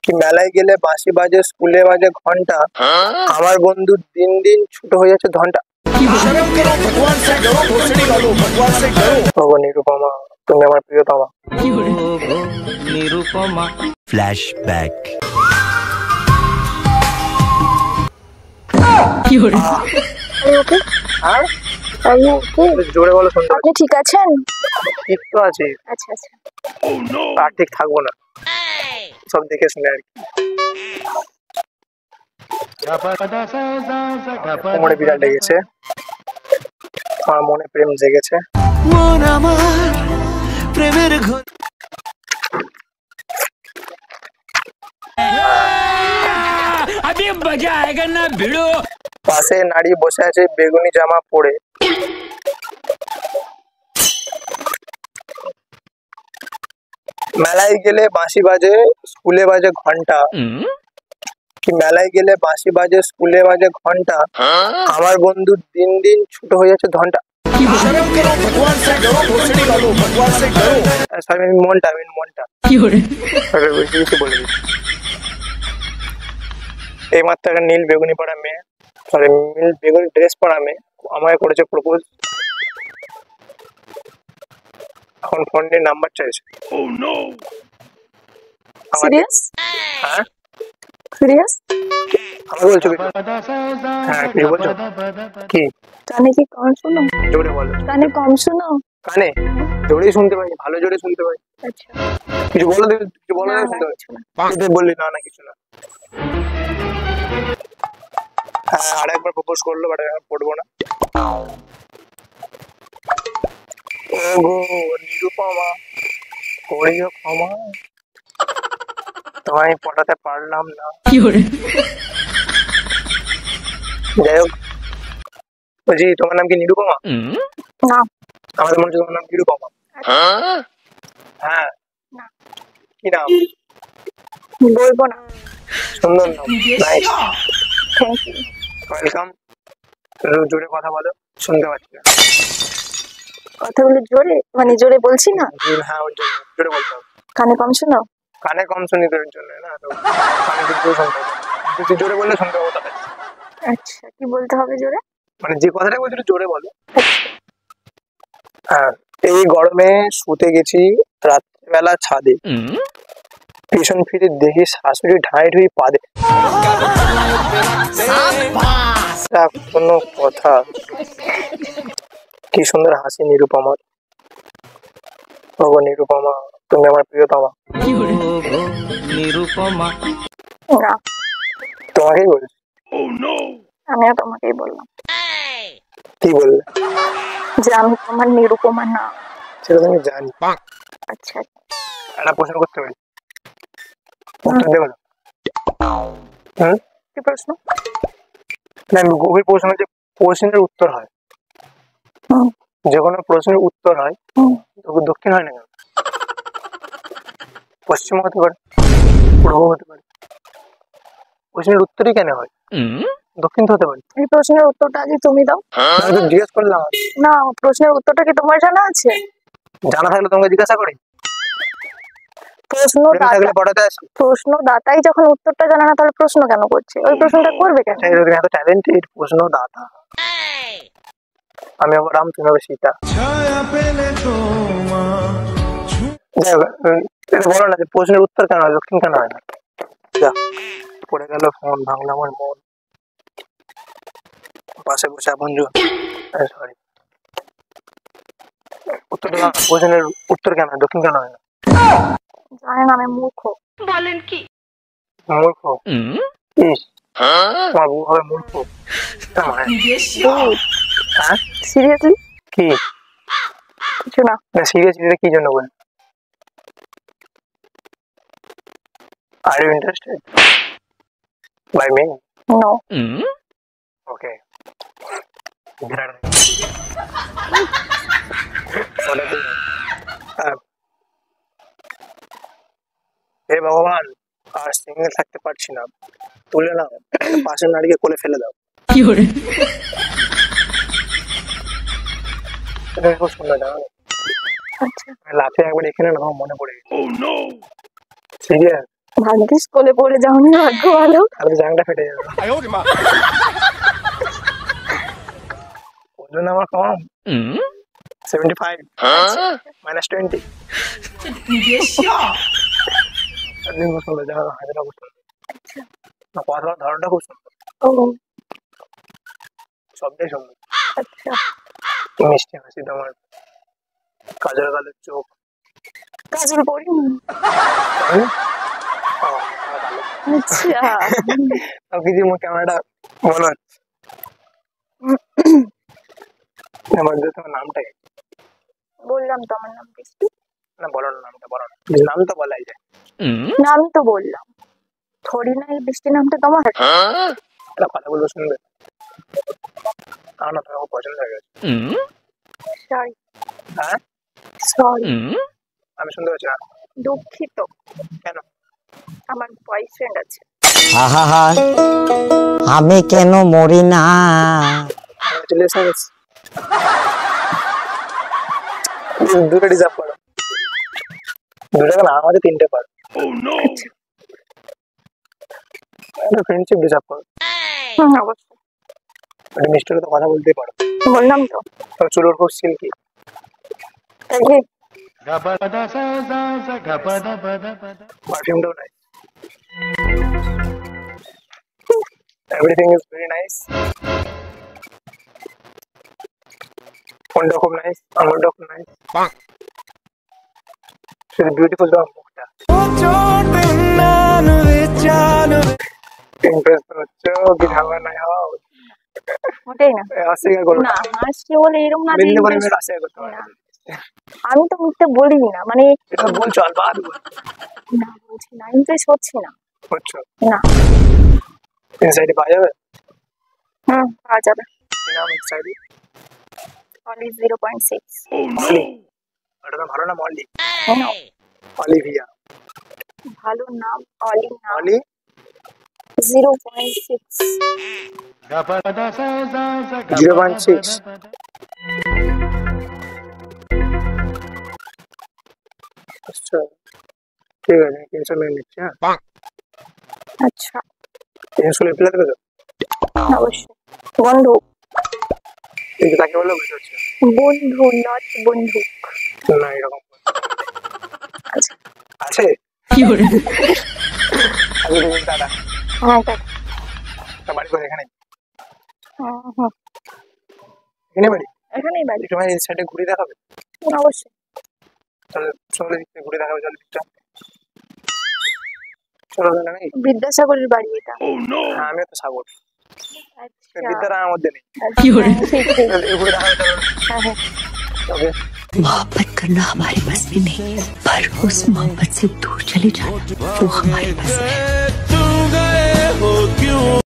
কি মেলায় গেলে বাঁশি বাজে, স্কুলে বাজে ঘন্টা, আমার বন্ধুর দিন দিন ছোট হয়ে যাচ্ছে ঘন্টা। নিরুপমা তুমি আমার প্রিয়তমা। নিরুপমা ফ্ল্যাশব্যাক। জোরে বলো শুনতে। আপনি ঠিক আছেন? ঠিক তো আছে। আচ্ছা আচ্ছা। আর ঠিক থাকবো না, সব দেখে শুনে আর কি। কোমরে বিড়াল লেগেছে, আমার মনে প্রেম জেগেছে। মন আমার প্রেমের ঘর। अभी मजा आएगा ना भिड़ो। পাশে নারী বসে আছে বেগুনি জামা পরে, মেলায় গেলে বাঁশি বাজে, স্কুলে বাজে ঘন্টা। কি মেলায় গেলে বাঁশি বাজে, স্কুলে বাজে ঘন্টা, আমার বন্ধুর দিন দিন ছোট হয়ে যাচ্ছে ঘন্টা। মনটা বেশি কিছু বলে দিচ্ছি। এই মাত্র একটা নীল বেগুনি পড়া মেয়ে, সরি নীল বেগুনি ড্রেস পরা মেয়ে আমায় করেছে প্রপোজ। এখন ফোন নিয়ে নাম্বার চাইছে। সিরিয়াস? হ্যাঁ সিরিয়াস? আমি বলছো কি? হ্যাঁ কি বলছো? কি কানে কি কম শোনো? জোরে বলো। কানে কম শোনো? কানে জোরেই শুনতে পাই, ভালো জোরে শুনতে পাই। আচ্ছা কিছু বলো, কিছু বলো না, না, শুনতে পাই। কিছু না। তুই বললি না না কিছু না। হ্যাঁ আরেকবার প্রপোজ করলো, বাট এখন পড়বো না। ওগো নিরুপমা করিও ক্ষমা, তোমায় পটাতে পারলাম না। যাই হোক, বলছি তোমার নাম কি নিরুপমা? না। আমাদের মনে হচ্ছে তোমার নাম নিরুপমা। হ্যাঁ না। কি নাম? বলবো না। সুন্দর নাম, নাইস, থ্যাংক ইউ। ওয়েলকাম। জোরে কথা বলো, শুনতে পাচ্ছি না। কথাগুলো জোরে, মানে জোরে বলছি না? হ্যাঁ ওর জন্য জোরে বলতে হবে। কানে কম শোনো? কানে কম শুনি তোর জন্য না, তো কানে কিন্তু শুনতে হবে। তুই জোরে বললে শুনতে পাবো তাহলে। আচ্ছা কি বলতে হবে জোরে? মানে যে কথাটা বলছি জোরে বলো। হ্যাঁ, এই গরমে শুতে গেছি রাত্রিবেলা ছাদে, পেছন ফিরে দেখি শাশুড়ি ঢাই ঢুই পাদে। কোনো কথা, কি সুন্দর হাসি নিরুপমার। ওগো নিরুপমা তুমি আমার প্রিয়তমা। নিরুপমা না, তোমাকেই বলছি। আমিও তোমাকেই বললাম কি বললে? যে আমি তোমার নিরুপমা না। সেটা তুমি জানি। আচ্ছা একটা প্রশ্ন করতে পারি, উত্তর দেবে না? কি প্রশ্ন? না গভীর প্রশ্ন, যে প্রশ্নের উত্তর হয়, যে কোনো প্রশ্নের উত্তর হয় তবু দক্ষিণ হয় না কেন? পশ্চিম হতে পারে, পূর্ব হতে পারে, প্রশ্নের উত্তরই কেন হয়? দক্ষিণ তো হতে পারে। এই প্রশ্নের উত্তরটা আগে তুমি দাও। আমি তো জিজ্ঞেস করলাম। না, প্রশ্নের উত্তরটা কি তোমার জানা আছে? জানা থাকলে তোমাকে জিজ্ঞাসা করি। প্রশ্নদাতাই যখন উত্তরটা জানে না, তাহলে প্রশ্ন কেন করছে? ওই প্রশ্নটা করবে কেন? এত ট্যালেন্টেড প্রশ্নদাতা। আমি আবার রাম, তুমি হবে সীতা। বলো না যে প্রশ্নের উত্তর কেন হয়, দক্ষিণ কেন হয় না? যা পড়ে গেল ফোন, ভাঙলো আমার মন। পাশে বসে আপনজন, সরি উত্তরটা প্রশ্নের উত্তর কেন হয়, দক্ষিণ কেন হয় না? জানেন আমি মূর্খ। বলেন কি? মূর্খ? ইস, তোমার বউ হবে মূর্খ? হ্যাঁ সিরিয়াসলি? কি কিছু না। সিরিয়াসলি কি জন্য বল? Are you interested by me? No. Okay. হে ভগবান, আর সিঙ্গেল থাকতে পারছি না, তুলে নাও, পাশের নারীকে কোলে ফেলে দাও। খুব সুন্দর জানো। আচ্ছা লাফে একবার এখানে না মনে পড়ে গেছে। সিরিয়াস? ভাগ্যিস কোলে পড়ে যাওনি, ভাগ্য ভালো। তাহলে জাংটা ফেটে যাবে। ওজন আমার কম, 75 -20। আপনি খুব সুন্দর, যাও হাজারা খুব সুন্দর। না, কথা বলার ধরনটা খুব সুন্দর, ও সবটাই সুন্দর। আচ্ছা, কি মিষ্টি হাসি তোমার, কাজল কালের চোখ। কাজল পড়িনি। হ্যাঁ? ও, আচ্ছা, তাও কিছু মুখ ক্যামেরাটা মনে হচ্ছে। আমার তোমার নামটা কি? বললাম তো আমার নাম বৃষ্টি। না, বলো না, নামটা বলো না। নাম তো বলাই যায়। নাম তো বললাম, থোড়ি না এই বৃষ্টি নামটা তোমার। একটা কথা বলবো, শুনবে? আমার না তোমাকে খুব পছন্দ হয়ে গেছে। সরি হ্যাঁ, সরি, আমি শুনতে পাচ্ছি না। দুঃখিত, কেন? আমার বয়ফ্রেন্ড আছে। আহা, আমি কেন মরি না? কংগ্রেচুলেশনস। দুটো ডিজার্ভ করো। দুটো না, আমাদের তিনটে পারো। ফ্রেন্ডশিপ ডিজার্ভ করো। অবশ্যই, একটা মিষ্টির তো কথা বলতেই পারো। বললাম তো। তোর চুলোর খুব সিল্কি। এই যে, পারফিউমটাও nice. Everything is very nice. ফোনটা খুব নাইস, আঙুলটা খুব নাইস। শুধু বিউটিফুল তোমার মুখটা। ইমপ্রেস হচ্ছে কি ধাবা নাই হও। ওটাই না, অস্বীকার করো না হাসি বলে এরকম না যে বিন্দু করে impress- অস্বীকার করতে পারো না, আমি তো মিথ্যে বলি না, মানে এটা বলছো আর বাদ না বলছি না, ইমপ্রেস হচ্ছি না। হচ্ছে না, ইনসাইডে পাওয়া যাবে? পাওয়া যাবে। কি নাম ইনসাইডে? অনলি 0.6। মলি। ওটা তো ভালো না, মলি। No, Olivia. ভালো নাম অলি নাম। অলি 0.6। 0.6। আচ্ছা, ঠিক আছে, টেনশন নিয়ে নিচ্ছি। হ্যাঁ, আচ্ছা, টেনশন এপ্লাই দেবে তো? অবশ্যই। বন্ধু, কিন্তু তাকে বললে বুঝতে পারছি বন্ধু নট বন্দুক। না, এরকম আচ্ছা, আছে। আমি বলি দাদা, হ্যাঁ দেখ, তা বাড়ি করে এখানে? হুম, এখানে বাড়ি? এখানেই বাড়ি। একটু ভাই এই সাইডে ঘুরে দেখাবে? অবশ্যই। তাহলে চলো দিক থেকে ঘুরে দেখাবে, চলো দিকটা। চলো তাহলে আমি। বিদ্যাসাগরের বাড়ি এটা। হ্যাঁ, আমিও তো সাগর। আচ্ছা, বিদ্যার আমার মধ্যে নেই। কি করে? ঘুরে দেখাবে, চলো। হ্যাঁ হ্যাঁ, ওকে। मोहब्बत करना हमारे बस में नहीं है, पर उस मोहब्बत से दूर चले जाना वो हमारे बस में है।